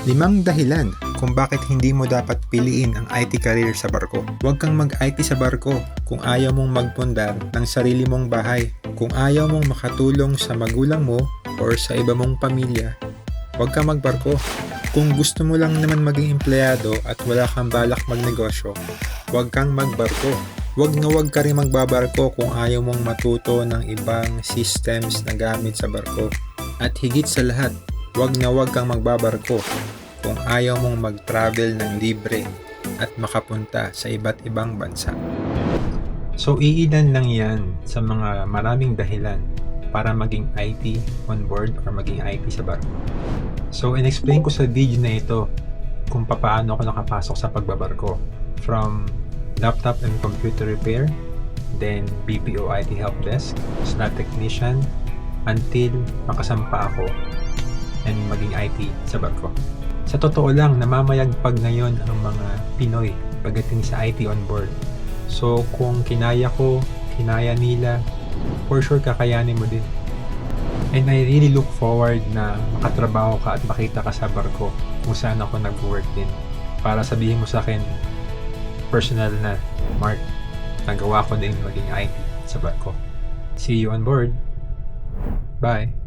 5 dahilan kung bakit hindi mo dapat piliin ang IT career sa barko. Huwag kang mag-IT sa barko kung ayaw mong magpundar ng sarili mong bahay. Kung ayaw mong makatulong sa magulang mo or sa iba mong pamilya, huwag kang magbarko. Kung gusto mo lang naman maging empleyado at wala kang balak magnegosyo, huwag kang magbarko. Huwag ka rin magbabarko kung ayaw mong matuto ng ibang systems na gamit sa barko. At higit sa lahat, huwag kang magbabarko kung ayaw mong mag-travel ng libre at makapunta sa iba't ibang bansa. So, iilan lang yan sa mga maraming dahilan para maging IT on board or maging IT sa barko. So, in-explain ko sa video na ito kung paano ako nakapasok sa pagbabarko. From laptop and computer repair, then BPO IT help desk, slot technician, until makasampa ako and maging IT sa barko. Sa totoo lang, namamayagpag ngayon ang mga Pinoy pagdating sa IT on board. So, kung kinaya ko, kinaya nila, for sure kakayanin mo din. And I really look forward na makatrabaho ka at makita ka sa barko kung saan ako nag-work din. Para sabihin mo sa akin, personal na, Mark, nagawa ko din maging IT sa barko. See you on board. Bye!